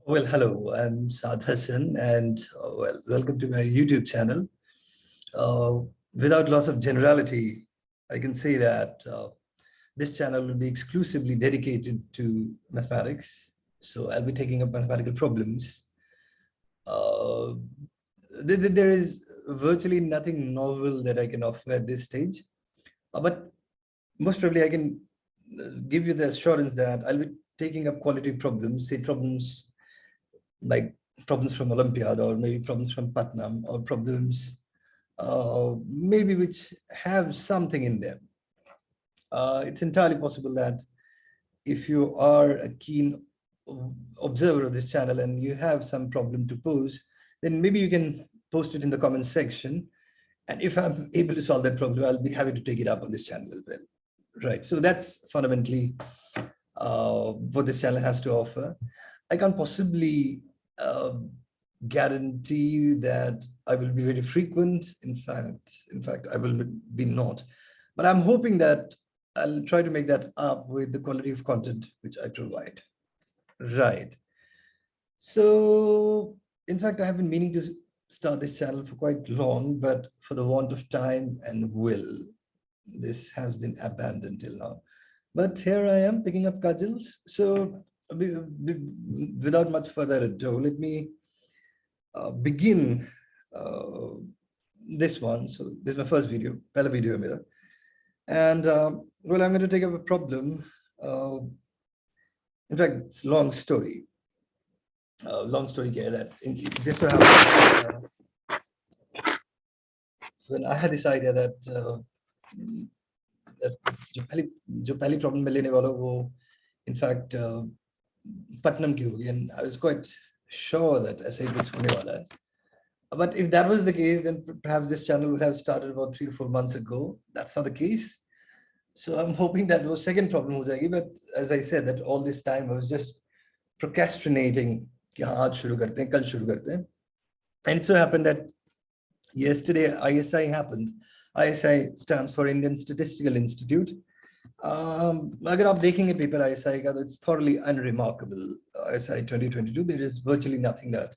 Well, hello, I'm Saad Hassan, and welcome to my YouTube channel. Uh, Without loss of generality, I can say that this channel will be exclusively dedicated to mathematics. So I'll be taking up mathematical problems. Uh, there is virtually nothing novel that I can offer at this stage, but most probably I can give you the assurance that I'll be taking up quality problems, say problems like problems from Olympiad, or maybe problems from Putnam, or problems maybe which have something in them. It's entirely possible that if you are a keen observer of this channel and you have some problem to pose, then maybe you can post it in the comment section. And if I'm able to solve that problem, I'll be happy to take it up on this channel as well. Right. So that's fundamentally what this channel has to offer. I can't possibly guarantee that I will be very frequent. In fact, I will be not. But I'm hoping that I'll try to make that up with the quality of content which I provide. Right. So, in fact, I have been meaning to start this channel for quite long, but for the want of time and will, this has been abandoned till now. But here I am picking up cudgels. So without much further ado, let me begin this one. So this is my first video, pehla video mera. And well, I'm going to take up a problem. In fact, it's a long story. Long story here that just so happened when I had this idea that जो पहली problem मैं लेने वाला वो in fact Putnam की होगी, and I was quite sure that ऐसे ही कुछ होने वाला है. But if that was the case, then perhaps this channel would have started about 3 or 4 months ago. That's not the case. So I'm hoping that was second problem हो जाएगी. But as I said, that all this time I was just procrastinating कि हाँ आज शुरू करते हैं, कल शुरू करते हैं. And it so happened that yesterday ISI happened. ISI stands for Indian Statistical Institute. अगर आप देखेंगे पेपर ISI का, it's thoroughly unremarkable. ISI 2022, there is virtually nothing that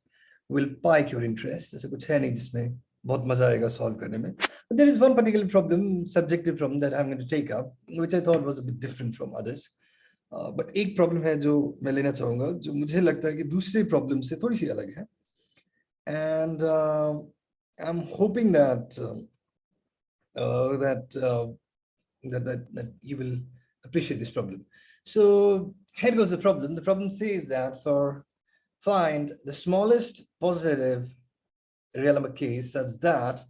will pique your interest. ऐसा कुछ है नहीं जिसमें बहुत मजा आएगा solve करने में. But there is one particular problem, subjective problem, that I'm going to take up, which I thought was a bit different from others. But एक problem है जो मैं लेना चाहूँगा, जो मुझे लगता है कि दूसरे problem से थोड़ी सी अलग है. And I'm hoping that that you will appreciate this problem. So here goes the problem. The problem says that find the smallest positive real number case such that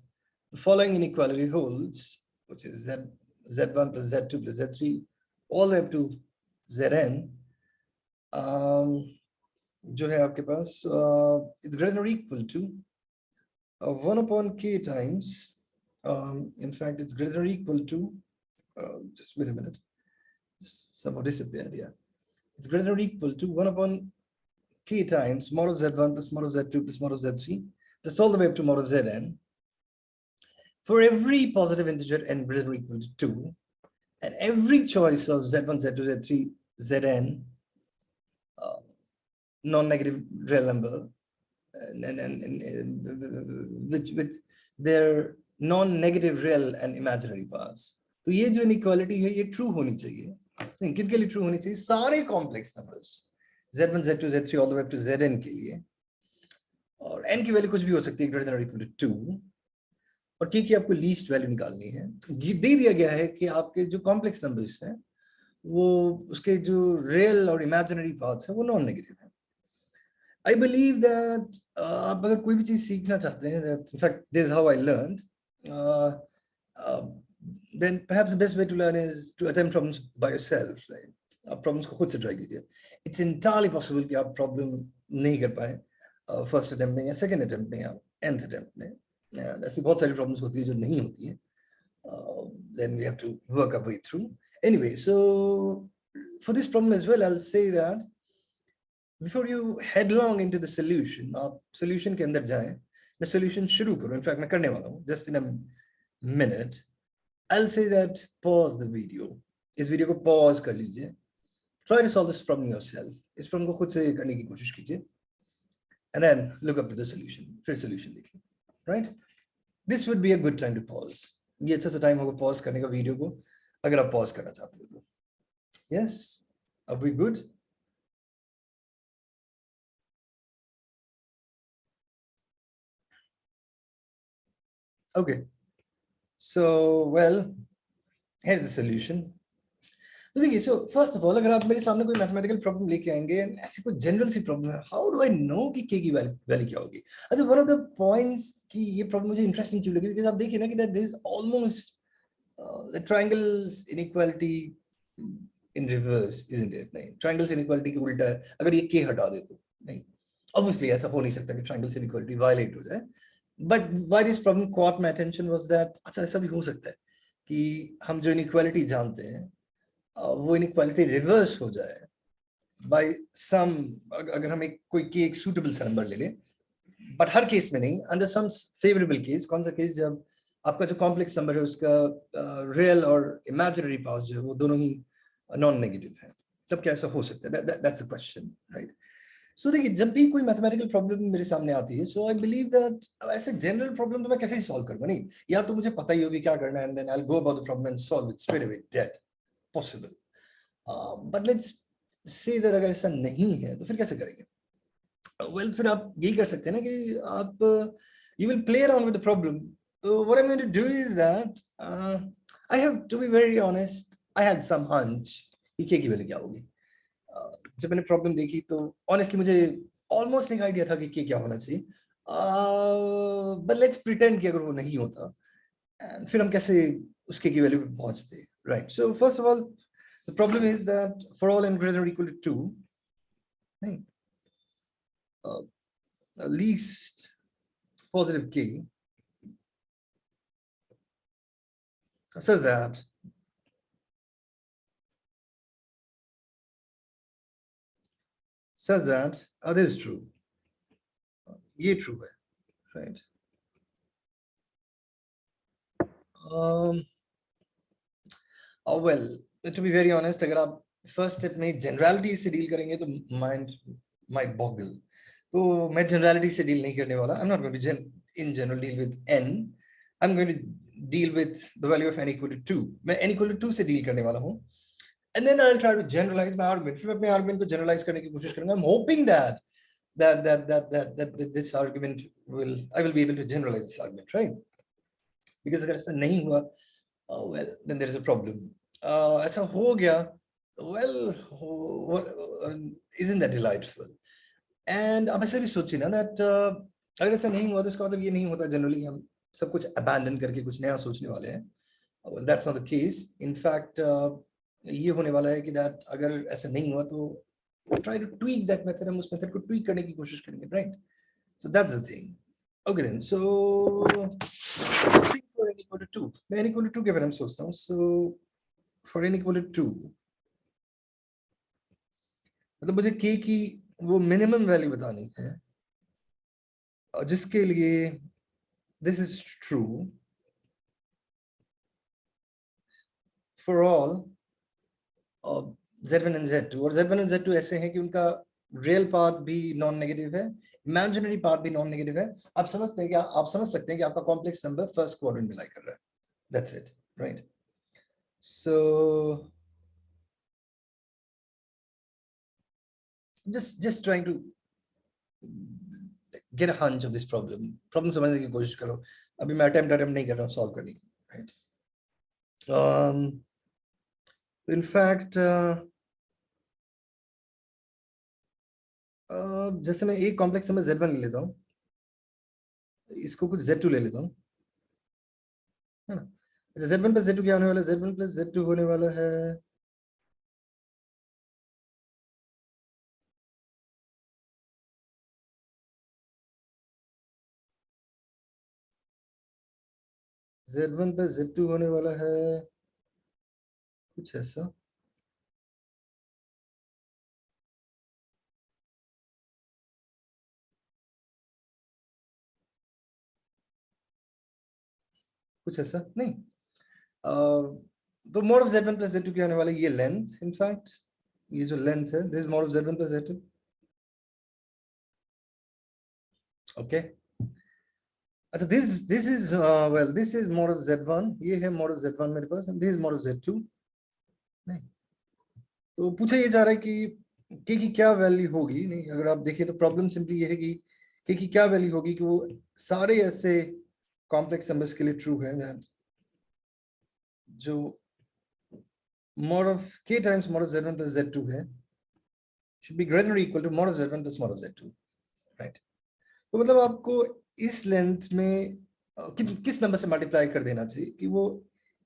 the following inequality holds, which is z1 plus z2 plus z3 all the way up to zn. जो है आपके पास it's greater than or equal to 1 upon k times, in fact it's greater than or equal to just wait a minute, just somehow disappeared. Yeah, it's greater than or equal to 1 upon k times mod of z1 plus mod of z2 plus mod of z3 plus all the way up to mod of zn for every positive integer n greater than or equal to 2, and every choice of z1 z2 z3 zn non-negative real number and with their non-negative real and imaginary parts. तो ये जो inequality है ये true होनी चाहिए. किनके लिए true होनी चाहिए? सारे complex numbers z1 z2 z3 all the way up to zn के लिए, और n की वैल्यू कुछ भी हो सकती है greater than or equal to 2, और k की आपको least value निकालनी है. दे दिया गया है कि आपके जो complex numbers हैं वो उसके जो real और imaginary parts हैं वो non-negative हैं. I believe that आप अगर कोई भी चीज सीखना चाहते हैं, that in fact this is how I learned, then perhaps the best way to learn is to attempt problems by yourself. Right? आप problems को खुद से try कीजिए. It's entirely possible कि आप problem नहीं कर पाए first attempt में या second attempt में या nth attempt में. ऐसी बहुत सारी problems होती है जो नहीं होती है. Then we have to work our way through. Anyway, so for this problem as well, I'll say that before you headlong into the solution, आप solution के अंदर जाएं, मैं solution शुरू करूं. In fact मैं करने वाला हूं just in a minute. I'll say that pause the video. इस video को pause कर लीजिए. Try to solve this problem yourself. इस problem को खुद से करने की कोशिश कीजिए. and then look up to the solution. फिर solution देखिए, right? This would be a good time to pause. ये अच्छा सा time होगा pause करने का वीडियो को, अगर आप pause करना चाहते हो तो. Yes, are we good? Okay, so well, here's the solution. तो देखिए, so first of all, अगर आप मेरे सामने कोई मैथमेटिकल प्रॉब्लम लेके आएंगे ऐसी कोई जनरल सी प्रॉब्लम है, हाउ डू आई नो कि के की वैल्यू क्या होगी? अच्छा, वन ऑफ द पॉइंट्स कि ये प्रॉब्लम मुझे इंटरेस्टिंग क्यों लगी, बिकॉज़ आप देखिए ना कि that there is almost the triangles inequality in reverse, isn't it? नहीं, ट्रायंगल्स इनइक्वालिटी के उल्टा है, अगर ये के हटा दे तो नहीं, ऑब्वियसली ऐसा हो नहीं सकता कि ट्रायंगल्स इनइक्वालिटी वायलेट हो जाए. But why this problem cot my attention was that अच्छा, ऐसा भी हो सकता है कि हम जो इनइक्वालिटी जानते हैं वो इनइक्वालिटी रिवर्स हो जाए बाय सम, अगर हम एक कोई की एक सूटेबल सा नंबर ले लें, बट हर केस में नहीं, अंडर सम फेवरेबल केस. कौन सा केस? जब आपका जो कॉम्प्लेक्स नंबर है उसका रियल और इमेजिनरी पार्ट्स जो है वो दोनों ही नॉन नेगेटिव है, तब क्या ऐसा हो सकता है? That's the question, right? So देखिए, जब भी कोई मैथमेटिकल प्रॉब्लम मेरे सामने आती है, सो आई बिलीव दैट ऐसे जनरल प्रॉब्लम तो मैं कैसे ही सॉल्व करूंगा? नहीं, या तो मुझे पता ही होगी क्या करना है, and then I will go about the problem and solve it straight away, that possible. But let's say that अगर ऐसा नहीं है तो फिर कैसे करेंगे? वेल, फिर आप यही कर सकते हैं ना कि आप you will play around with the problem. So what I'm going to do is that I have to be very honest, I had some hunch कि के की वैल्यू क्या होगी. जब मैंने प्रॉब्लम देखी तो ऑनेस्टली मुझे ऑलमोस्ट एक आइडिया था कि के क्या होना चाहिए, बट लेट्स प्रिटेंड कि अगर वो नहीं होता, एंड फिर हम कैसे उसके की वैल्यू पे पहुंचते, right? So first of all, the problem is that for all n greater than or equal to 2, right, least positive k says that this is true. ये true है, right? Well, to be very honest, अगर आप first step में generality से deal करेंगे तो mind might Bogle. तो मैं जनरलिटी से डील नहीं करने वाला. I am not going to in general deal with n. I am going to deal with the value of n equal to 2. मैं n इक्वल टू 2 से डील करने वाला हूं, and then I will try to generalise my argument. फिर मैं अपने argument को generalise करने की कोशिश करूंगा. I am hoping that this argument I will be able to generalize this argument, right? Because अगर ऐसा नहीं हुआ, well, then there is a problem. ऐसा हो गया, well, isn't that delightful? And अब ऐसे भी सोचिए ना that अगर ऐसा नहीं हुआ तो इसका मतलब ये नहीं होता जनरली हम सब कुछ abandon करके कुछ नया सोचने वाले हैं. Well, that's not the case. In fact, ये होने वाला है कि that अगर ऐसा नहीं हुआ तो try to tweak that method, हम उस मेथड को tweak करने की कोशिश करेंगे, right? So that's the thing. Okay then, so think for n equal to 2. मैं n equal to 2 के बारे में सोचता हूँ. So for n equal to 2, मतलब मुझे k की वो मिनिमम वैल्यू बतानी है जिसके लिए this is true for all z1 and z2. और z1 and z2 ऐसे हैं कि उनका रियल पार्ट भी नॉन नेगेटिव है, इमेजिनरी पार्ट भी नॉन नेगेटिव है. आप समझते हैं कि आप समझ सकते हैं कि आपका कॉम्प्लेक्स नंबर फर्स्ट क्वाड्रेंट में लाई कर रहा है. That's it, right? So just trying to get a hunch of this problem समझने की कोशिश करो. अभी मैं अटेम्प्ट नहीं कर रहा हूँ सॉल्व करने की, राइट? in fact जैसे मैं एक कॉम्प्लेक्स नंबर z1 ले लेता हूँ, इसको कुछ z2 ले लेता हूँ, है ना? अच्छा, z1 प्लस z2 क्या होने वाला है? z1 प्लस z2 होने वाला है z1 प्लस z2 होने वाला है कुछ ऐसा. कुछ ऐसा नहीं. तो mode of z1 plus z2 क्या होने वाला है? ये लेंथ, इनफैक्ट ये जो लेंथ है, this mode of z1 plus z2. Okay, अच्छा, this is well, this is model Z1, ये है मॉडल Z1 मेरे पास, दिस इज मॉडल Z2। नहीं, तो पूछा ये जा रहा है कि के की क्या वैल्यू होगी। नहीं, अगर आप देखिए तो प्रॉब्लम सिंपली ये है कि के की क्या वैल्यू होगी कि वो सारे ऐसे कॉम्प्लेक्स नंबर्स के लिए ट्रू है दैट जो mod of k times mod of Z1 plus Z2 है should be greater or equal to mod of Z1 plus mod of Z2, right? तो मतलब आपको इस लेंथ में किस नंबर से मल्टीप्लाई कर देना चाहिए कि वो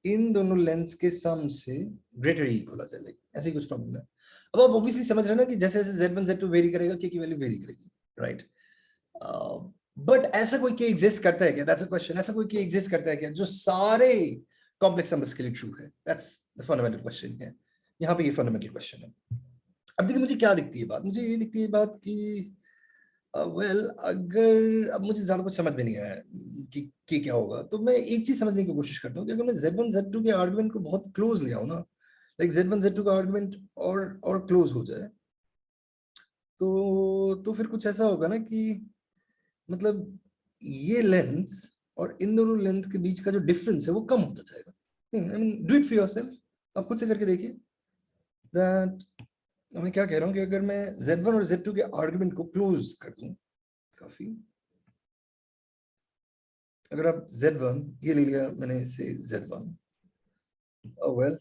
इन दोनों लेंथ्स के सम से ग्रेटर इक्वल आ जाए, ऐसी कुछ प्रॉब्लम है। अब आप ऑब्वियसली समझ रहे हैं ना कि जैसे जैसे Z1 Z2 वेरी करेगा के की वैल्यू वेरी करेगी, राइट? बट ऐसा कोई के एग्जिस्ट करता है क्या? That's a question. ऐसा कोई के एग्जिस्ट करता है क्या जो सारे कॉम्प्लेक्स नंबर्स के लिए ट्रू है? दैट्स द फंडामेंटल क्वेश्चन है। यहाँ पे ये फंडामेंटल क्वेश्चन है। अब देखिए मुझे क्या दिखती है बात, मुझे ये दिखती है बात कि अगर अब मुझे ज्यादा कुछ समझ में नहीं आया कि क्या होगा, तो मैं एक चीज समझने की कोशिश करता हूँ कि अगर मैं Z1 Z2 के आर्गुमेंट को बहुत क्लोज ले आऊं ना, लाइक Z1 Z2 का आर्गुमेंट और क्लोज हो जाए, तो फिर कुछ ऐसा होगा ना कि मतलब ये लेंथ और इन दोनों लेंथ के बीच का जो डिफरेंस है वो कम होता जाएगा। I mean do it for yourself, आप खुद से करके देखिए दैट मैं क्या कह रहा हूँ कि अगर मैं Z1 और Z2 के आर्गुमेंट को क्लोज कर दूं काफी, अगर आप Z1 ये ले लिया मैंने, इसे Z1, वेल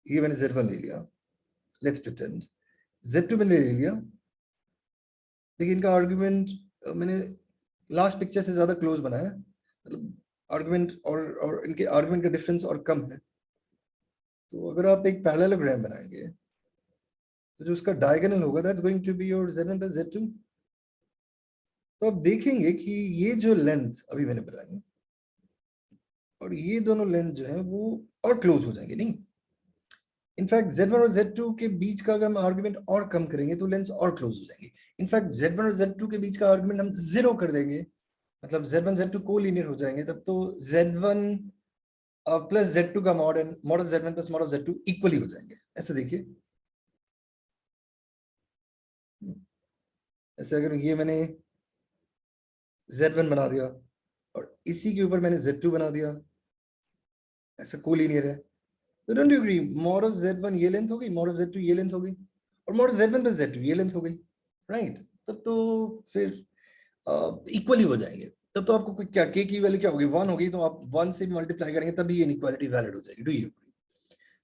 ये मैंने Z1 ले लिया, लेट्स प्रिटेंड Z2 मैंने ले लिया। देखिए इनका आर्गुमेंट मैंने लास्ट पिक्चर से ज्यादा क्लोज बनाया, मतलब आर्गुमेंट और इनके आर्गुमेंट का डिफरेंस और कम है। तो अगर आप एक पैरेललोग्राम बनाएंगे तो जो उसका डायगोनल होगा that's going to be your Z1 plus Z2। तो आप देखेंगे कि ये जो लेंथ अभी मैंने बनाई और ये दोनों लेंथ जो है वो और क्लोज हो जाएंगे। नहीं, इनफैक्ट Z1 और Z2 के बीच का अगर हम आर्गुमेंट और कम करेंगे तो लेंथ और क्लोज हो जाएंगे। इनफैक्ट Z1 और Z2 के बीच का आर्गुमेंट हम 0 कर देंगे, मतलब Z1 Z2 कोलिनियर हो जाएंगे, तब तो Z1 प्लस Z2 का mod and mod of Z1 plus mod of Z2 equally हो जाएंगे। ऐसे देखिए, ऐसे अगर ये मैंने Z1 बना दिया और इसी के ऊपर मैंने Z2 बना दिया, ऐसा कोलिनियर है, तो don't you agree mod of Z1 ये लेंथ हो गई, मॉड ऑफ Z2 ये लेंथ हो गई, और mod of Z1 plus Z2 ये लेंथ हो गई, राइट? तब तो फिर इक्वली हो जाएंगे। तब तो आपको क्या के की वैल्यू क्या होगी, 1 होगी, तो आप 1 से मल्टीप्लाई करेंगे तभी ये इनइक्वालिटी वैलिड हो जाएगी। Do you agree?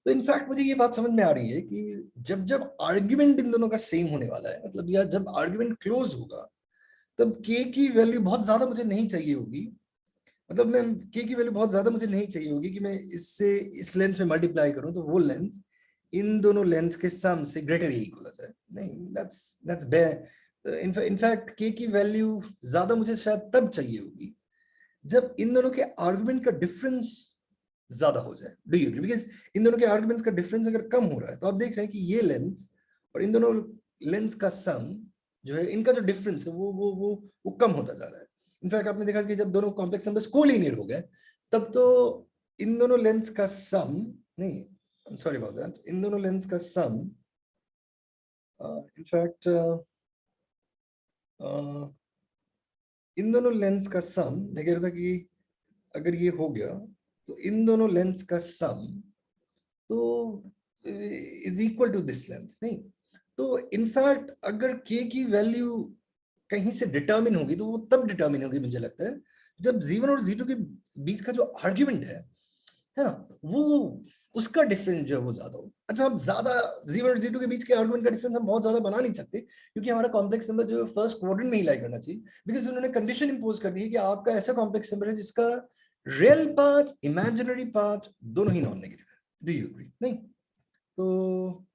तो इनफैक्ट मुझे ये बात समझ में आ रही है कि जब जब आर्ग्यूमेंट इन दोनों का सेम होने वाला है, मतलब या जब आर्ग्यूमेंट क्लोज होगा, तब के की वैल्यू बहुत ज्यादा मुझे नहीं चाहिए होगी, मतलब मैं के की वैल्यू बहुत ज्यादा मुझे नहीं चाहिए होगी कि मैं इससे इस लेंथ में मल्टीप्लाई करूं तो वो लेंथ इन दोनों लेंथ्स के सम से ग्रेटर या इक्वल आ जाए। नहीं, दैट्स इनफैक्ट के की वैल्यू ज्यादा मुझे शायद तब चाहिए होगी जब इन दोनों के आर्गुमेंट का डिफरेंस ज्यादा हो जाए। Do you agree? बिकॉज इन दोनों के आर्गुमेंट्स का डिफरेंस अगर कम हो रहा है तो आप देख रहे हैं कि ये लेंथ और इन दोनों लेंथ का सम जो है, इनका जो डिफरेंस है वो कम होता जा रहा है। इनफैक्ट आपने देखा कि जब दोनों कॉम्प्लेक्स नंबर्स कोलिनियर हो गए तब तो इन दोनों लेंथ्स का सम, नहीं I am sorry about that, इन दोनों लेंथ्स का सम इनफैक्ट इन दोनों लेंथ्स का सम, मैं कह रहा था कि अगर ये हो गया तो इन दोनों लेंथ्स का सम तो is equal to this length. नहीं, तो इनफैक्ट अगर के की वैल्यू कहीं से डिटरमिन होगी तो वो तब डिटरमिन होगी मुझे लगता है जब Z1 और Z2 के बीच का जो आर्ग्यूमेंट है ना, वो उसका डिफरेंस जो है वो ज्यादा हो। अच्छा, अब ज्यादा Z1 और Z2 के बीच के आर्गुमेंट का डिफरेंस हम बहुत ज्यादा बना नहीं सकते क्योंकि हमारा कॉम्प्लेक्स नंबर जो है फर्स्ट क्वाड्रेंट में ही लाई करना चाहिए, बिकॉज उन्होंने कंडीशन इंपोज कर दी है कि आपका ऐसा कॉम्प्लेक्स नंबर है जिसका रियल पार्ट इमेजिनरी पार्ट दोनों ही नॉन नेगेटिव है। Do you agree? नहीं, तो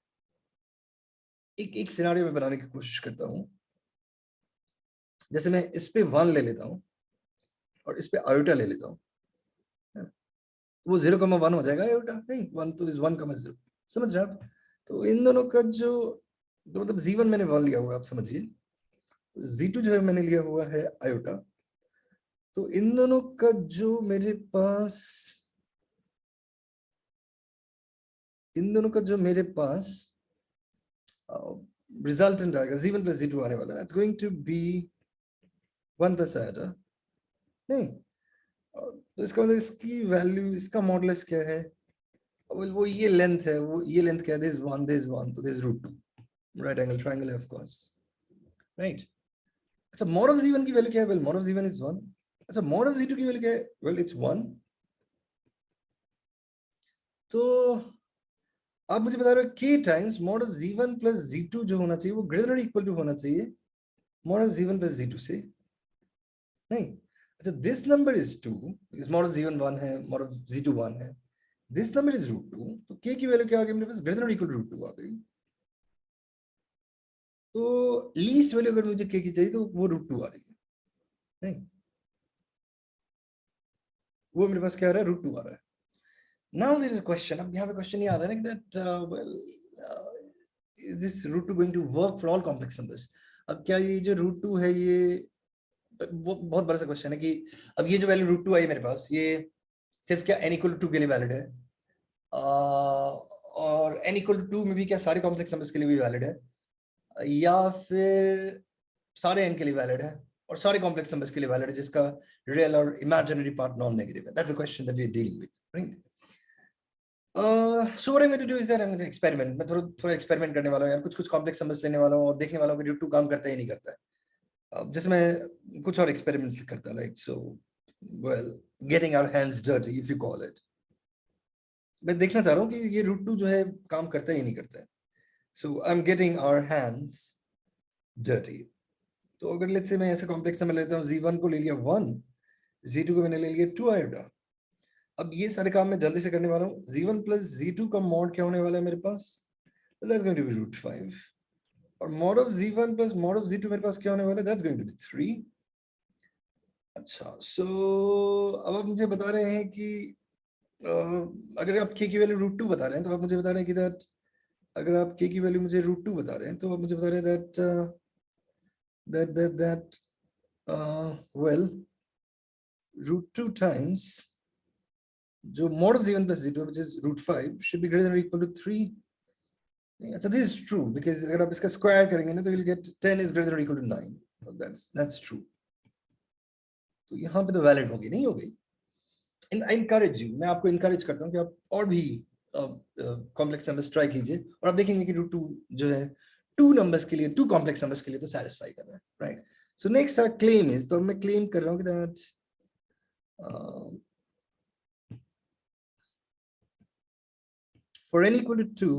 एक एक सिनारियो में बनाने की कोशिश करता हूं, जैसे मैं इस पे 1 ले लेता हूं और इस पे आयोटा ले लेता हूं, वो 0,1 हो जाएगा आयोटा। नहीं, 1 तो इज 1,0, समझ रहे आप? तो इन दोनों का जो, तो मतलब Z1 मैंने 1 लिया हुआ है, आप समझिए, Z2 जो है मैंने लिया हुआ है आयोटा। तो इन दोनों का जो मेरे पास, इन दोनों का जो मेरे पास रिजल्टेंट आएगा Z1 प्लस Z2 आने वाला है, it's going to be 1 plus iota नहीं, तो इसका मतलब इसकी वैल्यू, इसका मॉडुलस क्या है? वो ये लेंथ है, वो ये लेंथ क्या है? दिस 1, दिस 1, तो दिस √2, राइट एंगल ट्रायंगल है ऑफ कोर्स, राइट। अच्छा, मॉड ऑफ z1 की वैल्यू क्या है? Well mod of z1 is 1। अच्छा, मॉड ऑफ z2 की वैल्यू क्या है? Well it's 1। तो आप मुझे बता रहे हो k times mod of z1 plus z2 जो होना चाहिए वो ग्रेटर इक्वल टू होना चाहिए mod of z1 plus z2 से, नहीं। अच्छा, दिस नंबर इज 2, इस मॉड ऑफ z1 1 है, मॉड ऑफ z2 1 है, दिस नंबर इज √2, तो k की वैल्यू क्या आ गई मेरे पास? ग्रेटर इक्वल टू √2 आ गई। तो लीस्ट वैल्यू अगर मुझे k की चाहिए तो वो √2 आ रही है, नहीं, वो मेरे पास क्या आ रहा है? √2 आ रहा है। Now there is a question. अब यहाँ पे क्वेश्चन ये आता है ना that well is this √2 going to work for all complex numbers? अब क्या ये जो √2 है ये वो बहुत बड़ा सा क्वेश्चन है कि अब ये जो वैल्यू √2 आई मेरे पास, ये सिर्फ क्या n = 2 के लिए वैलिड है, और n = 2 में भी क्या सारे कॉम्प्लेक्स नंबर्स के लिए भी वैलिड है, या फिर सारे n के लिए वैलिड है और सारे कॉम्प्लेक्स नंबर्स के लिए वैलिड है जिसका रियल और इमेजिनरी पार्ट नॉन नेगेटिव है? That's the question that we are dealing with, right. So what I'm going to do is that I'm going to experiment. मैं थोड़ा एक्सपेरिमेंट करने वाला हूँ यार, कुछ कॉम्प्लेक्स नंबर्स लेने वाला हूँ और देखने वाला हूँ कि √2 काम करता है या नहीं करता है। जैसे मैं कुछ और एक्सपेरिमेंट्स करता हूँ, like so well getting our hands dirty if you call it. मैं देखना चाह रहा हूँ कि ये √2 जो है काम करता है या नहीं करता है। So I am getting our hands dirty. तो अगर लेट्स से मैं ऐसे कॉम्प्लेक्स नंबर लेता हूँ, z1 को ले लिया 1, z2 को मैंने ले लिया 2 आयोटा। अब ये सारे काम मैं जल्दी से करने वाला हूँ। z1 प्लस z2 का मॉड क्या होने वाला है मेरे पास? That's going to be √5, और mod of z1 plus mod of z2 मेरे पास क्या होने वाला है? That's going to be 3। अच्छा, सो अब आप मुझे बता रहे हैं कि अगर आप k की वैल्यू √2 बता रहे हैं तो आप मुझे बता रहे हैं कि दैट अगर आप k की वैल्यू मुझे √2 बता रहे हैं तो आप मुझे बता रहे हैं दैट वेल √2 टाइम्स जो mod of z1 plus z2 which is √5 should be greater than or equal to 3. अच्छा, this is true because अगर आप इसका स्क्वायर करेंगे ना तो you'll get 10 is greater than or equal to 9. So that's true. तो यहाँ पे तो वैलिड होगी, नहीं हो गई। I encourage you, मैं आपको encourage करता हूँ कि आप और भी कॉम्प्लेक्स नंबर्स ट्राई कीजिए और आप देखेंगे कि √2 जो है 2 नंबर्स के लिए, 2 कॉम्प्लेक्स नंबर्स के लिए तो सैटिस्फाई कर रहा है, right. So next our claim is, तो मैं क्लेम कर रहा हूँ कि that for n equal to 2,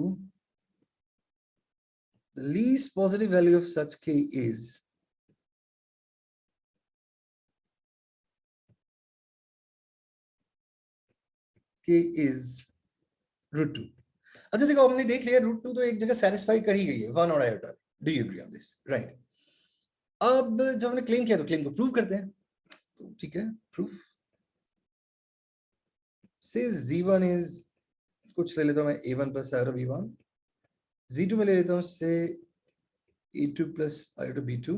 the least positive value of such k is √2। अच्छा देखो, हमने देख लिया √2 तो एक जगह सेटिस्फाई कर ही गई है 1 और iota. Do you agree on this? Right. अब जब हमने क्लेम किया तो क्लेम को प्रूव करते हैं, तो ठीक है, प्रूफ से z1 इज, कुछ ले लेता हूं मैं a1 plus iota b1, z2 में ले लेता हूं से a2 प्लस आयोटा b2,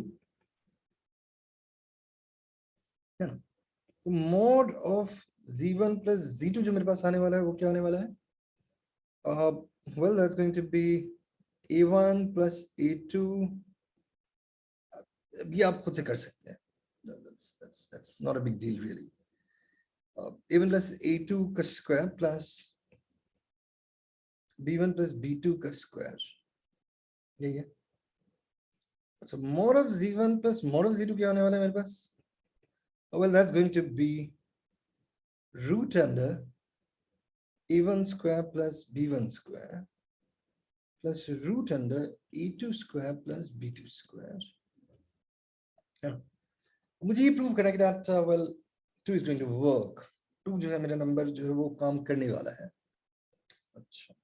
है ना। तो mode of z1 plus z2 जो मेरे पास आने वाला है वो क्या आने वाला है? Well, that's going to be a1 plus a2, ये आप खुद से कर सकते हैं, that's not a big deal really. a1 plus a2 का square plus b1 plus b2 का स्क्वायर, यही है। अच्छा, mod of z1 plus mod of z2 क्या होने वाला है मेरे पास? Well, that's going to be root under a1 square plus b1 square plus root under a2 square plus b2 square. Yeah. मुझे ये प्रूव करना है कि that well 2 is going to work. 2 जो है मेरा नंबर जो है वो काम करने वाला है। अच्छा,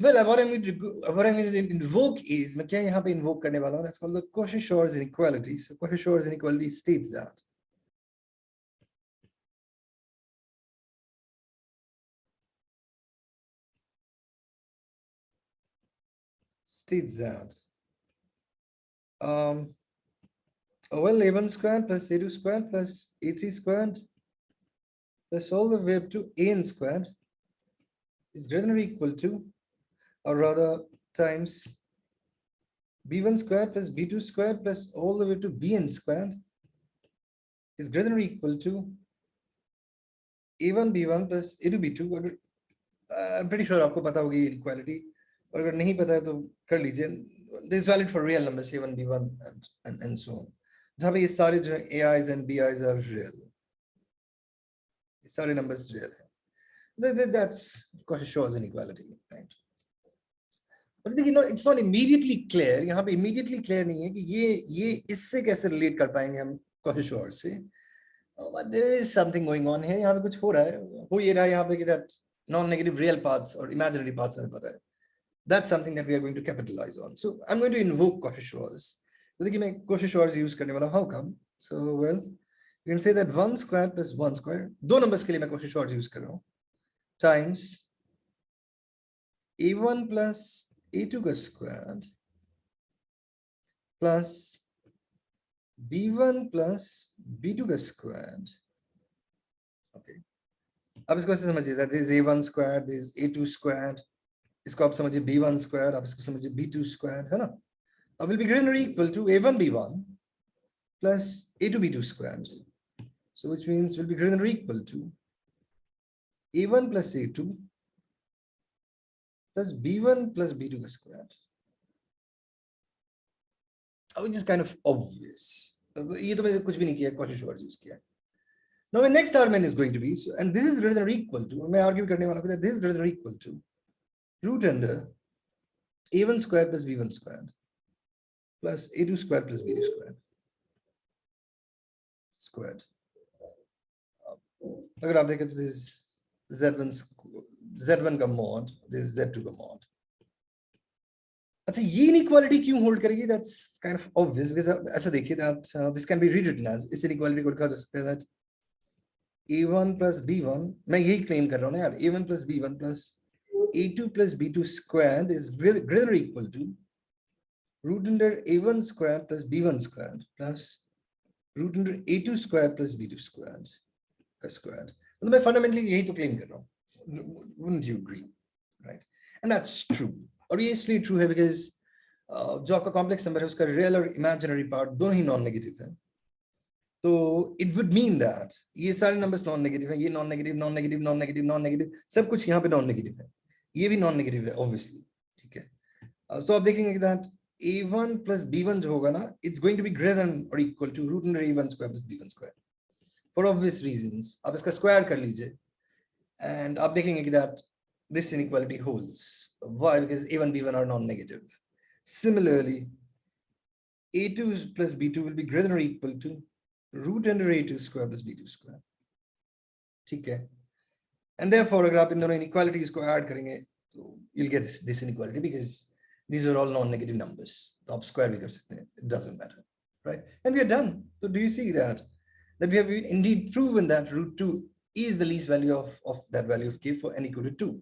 well, what I'm going to invoke is, मैं क्या यहाँ पे invoke करने वाला हूँ? That's called the Cauchy-Shor's inequality. So Cauchy-Shor's inequality states that well, a1 squared plus a2 squared plus a3 squared plus all the way up to an squared is greater than or equal to, or rather times b1 squared plus b2 squared plus all the way to bn squared is greater than or equal to a1 b1 plus a2 b2. अगर I'm pretty sure आपको पता होगी inequality, और अगर नहीं पता है तो कर लीजिए. This is valid for real numbers a1 b1 and so on. जहाँ पे ये सारे जो ai's and bi's are real, ये सारे numbers real है. That's Cauchy-Schwarz inequality, right? But you know, it's not immediately clear. यहाँ पे immediately clear नहीं है कि ये इससे कैसे relate कर पाएंगे हम Cauchy-Schwarz से. But there is something going on here. यहाँ पे कुछ हो रहा है. हो ये रहा है यहाँ पे कि that non-negative real parts or imaginary parts हमें पता है. That's something that we are going to capitalize on. So I'm going to invoke Cauchy-Schwarz. तो देखिए मैं Cauchy-Schwarz use करने वाला. How come? So well, you can say that 1 square plus 1 square. दो numbers के लिए मैं Cauchy-Schwarz use कर रहा हूँ. Times a1 plus a2 का squared plus b1 plus b2 का squared. Okay. अब इसको ऐसे समझिए that this is a1 squared, this is a2 squared. इसको आप समझिए b1 squared, आप इसको समझिए b2 squared, है ना? अब will be greater than or equal to a1 b1 plus a2 b2 squared. So which means will be greater than or equal to a1 plus a2 plus b1 plus b2 squared. Which is kind of obvious. ये तो मैंने कुछ भी नहीं किया, Cauchy-Schwarz use किया. Now my next argument is going to be, so, and this is greater than or equal to, मैं argue करने वाला हूँ that this is greater than or equal to root under a1 squared plus b1 squared plus a2 squared plus b2 squared. अगर आप देखें तो this is z1 का mod, this is z2 का mod. अच्छा ये inequality क्यों hold करेगी? That's kind of obvious because ऐसा देखिए that this can be rewritten as, इस inequality को लिखा जा सकता है that a1 plus b1, मैं यही claim कर रहा हूँ ना यार, a1 plus b1 plus a2 plus b2 squared is greater than or equal to root under a1 squared plus b1 squared plus root under a2 squared plus b2 squared का squared. मतलब मैं fundamentally यही तो claim कर रहा हूँ. Wouldn't you agree? Right? And that's true. और ये इसलिए true है because जो आपका complex number है उसका real और imaginary part दोनों ही non-negative है. तो it would mean that ये सारे numbers non-negative हैं, ये non-negative, non-negative, non-negative, non-negative, सब कुछ यहाँ पे non-negative है. ये भी non-negative है, obviously. ठीक है. So आप देखेंगे कि that a1 plus b1 जो होगा ना, it's going to be greater than or equal to root under a1 square plus b1 square. For obvious reasons. आप इसका square कर लीजिए. And आप देखेंगे कि that this inequality holds. Why? Because a1, b1 are non-negative. Similarly, a2 plus b2 will be greater than or equal to root under a2 square plus b2 square. ठीक है. And therefore, अगर आप इन दोनों inequalities को add करेंगे, तो you'll get this inequality because these are all non-negative numbers. तो आप square भी कर सकते हैं. It doesn't matter, right? And we are done. So do you see that we have indeed proven that root 2 is the least value of that value of k for n equal to 2.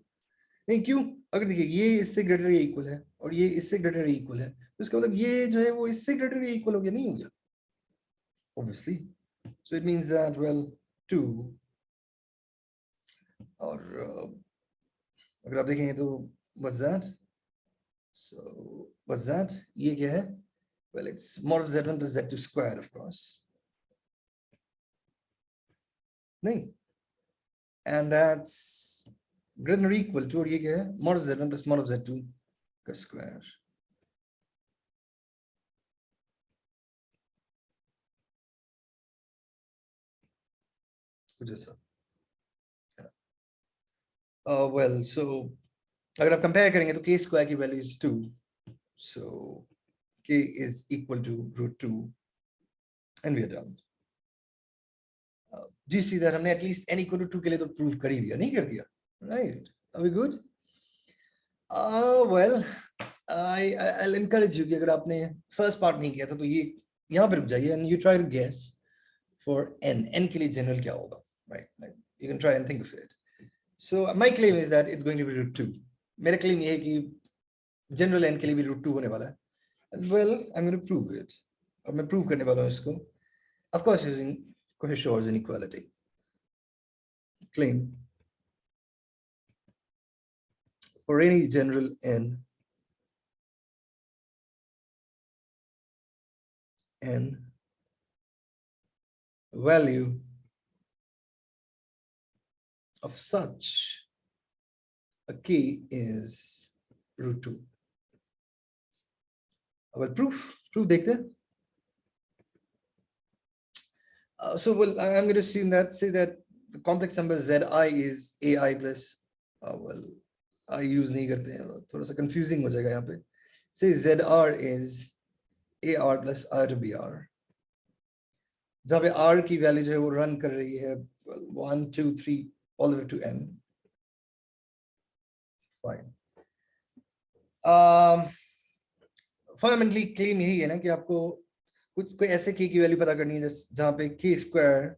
नहीं क्यों? अगर देखिए ये इससे greater या equal है और ये इससे ग्रेटर या इक्वल है, तो इसका मतलब ये जो है वो इससे ग्रेटर या इक्वल हो गया, नहीं हो गया? Obviously. So it means that, well, 2 और अगर आप देखेंगे तो what's that? So what's that? ये क्या है? Well, it's mod of z1 plus z2 squared, of course. नहीं. And that's greater than or equal to, और ये क्या है? Mod of z1 plus mod of z2 का square. कुछ ऐसा. Well, so अगर आप compare करेंगे तो k square की value is 2. So k is equal to root 2 and we are done. Do you see that हमने at least n equal to 2 के लिए तो prove कर ही दिया, नहीं कर दिया? Right? Are we good? Well, I'll encourage you कि अगर आपने first part नहीं किया था तो ये यहाँ पे रुक जाइए and you try to guess for n के लिए general क्या होगा, right? Like, you can try and think of it. So my claim is that it's going to be root 2. मेरा claim ये है कि general n के लिए भी root 2 होने वाला है. And well, I'm going to prove it. और मैं prove करने वाला हूँ इसको. Of course, using Cauchy-Schwarz inequality. Claim for any general n n value of such a k is √2. Well, proof देखते हैं. So well, I'm going to assume that, say that the complex number zi is ai plus, well, I use नहीं करते हैं, थोड़ा सा confusing हो जाएगा यहाँ पे. Say zr is ar plus r to br, जहाँ पे r की वैल्यू जो है वो रन कर रही है 1 2 3 all the way to n. Fine. Fundamentally claim यही है ना कि आपको कुछ कोई ऐसे k की वैल्यू पता करनी है जहाँ पे k square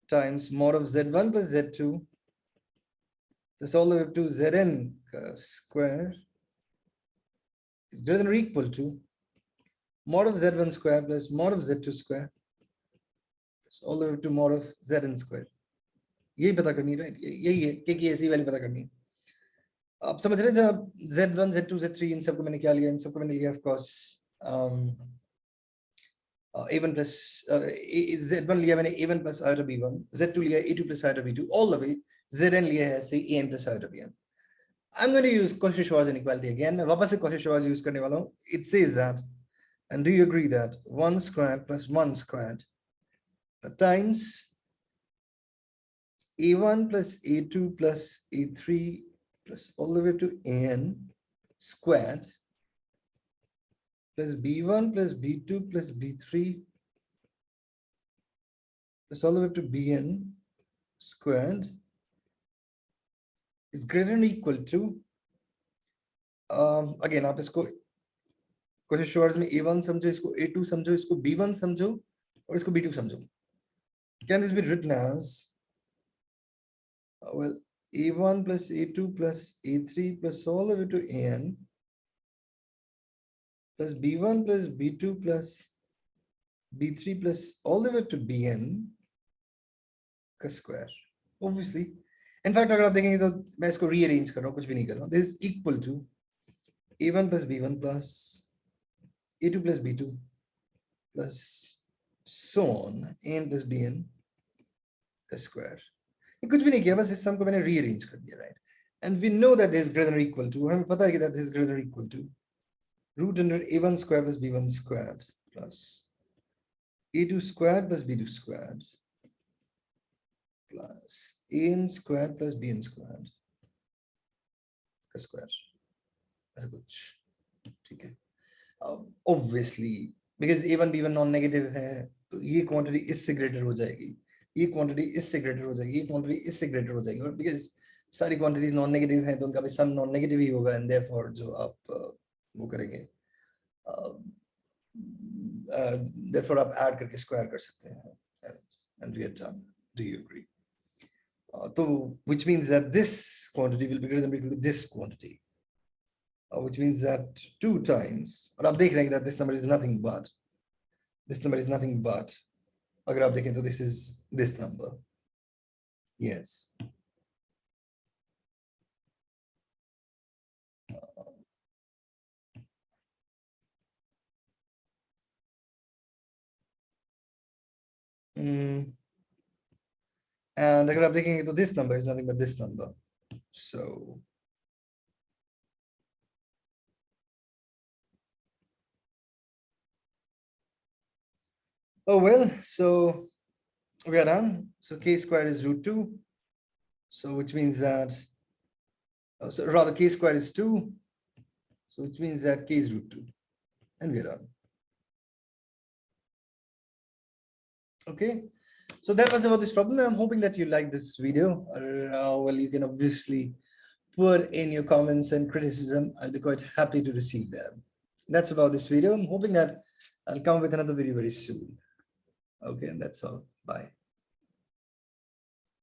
times mod of z1 plus z2 plus all the way to zn square is greater than or equal to mod of z1 square plus mod of z2 square plus all the way to mod of zn square. यही पता करनी है, right? यही है k की ऐसी value पता करनी है. आप समझ रहे हैं जब z1 z2 z3 इन सबको मैंने क्या लिया, इन सबको मैंने लिया of course a1 plus z1 लिया मैंने a1 plus iota b1, z2 लिया a2 plus iota b2, all the way zn लिया है say an plus iota bn. I'm going to use Cauchy-Schwarz inequality again. मैं वापस से Cauchy-Schwarz use करने वाला हूँ. It says that, and do you agree that 1 squared plus 1 squared times a1 plus a2 plus a3 plus all the way to an squared plus b1 plus b2 plus b3 plus all the way to bn squared is greater than or equal to, again आप इसको Cauchy-Schwarz में a1 समझो, इसको a2 समझो, इसको b1 समझो और इसको b2 समझो. Can this be written as well, a1 plus a2 plus a3 plus all the way to an plus b1 plus b2 plus b3 plus all the way to bn का square. Obviously, in fact अगर आप देखेंगे तो मैं इसको rearrange कर रहा हूँ, कुछ भी नहीं कर रहा हूँ. This is equal to a1 plus b1 plus a2 plus b2 plus so on an plus bn का square. ये कुछ भी नहीं किया, बस इस सम को मैंने rearrange कर दिया, right? And we know that this is greater than or equal to, हमें पता है कि that this is greater than or equal to root under a1 squared plus b1 squared plus a2 squared plus b2 squared plus an squared plus bn squared का square. ऐसा कुछ, ठीक है? Obviously, because a1 b1 non-negative है, तो ये quantity इससे greater हो जाएगी, ये quantity इससे greater हो जाएगी, ये quantity इससे greater हो जाएगी. और because सारी quantities non-negative हैं, तो उनका भी sum non-negative ही होगा, and therefore जो आप वो करेंगे, therefore आप add करके square कर सकते हैं, and we are done. Do you agree? So which means that this quantity will be greater than or equal to this quantity, which means that 2 times, और आप देख रहे हैं that this number is nothing but, this number is nothing but, अगर आप देखें तो this is this number. Yes. And अगर आप देखेंगे तो this number is nothing but this number. So oh well, so we are done. So k squared is √2. So which means that, so rather k squared is 2. So which means that k is √2. And we are done. Okay. So that was about this problem. I'm hoping that you liked this video. Well, you can obviously put in your comments and criticism. I'll be quite happy to receive them. That's about this video. I'm hoping that I'll come with another video very soon. Okay, and that's all. Bye.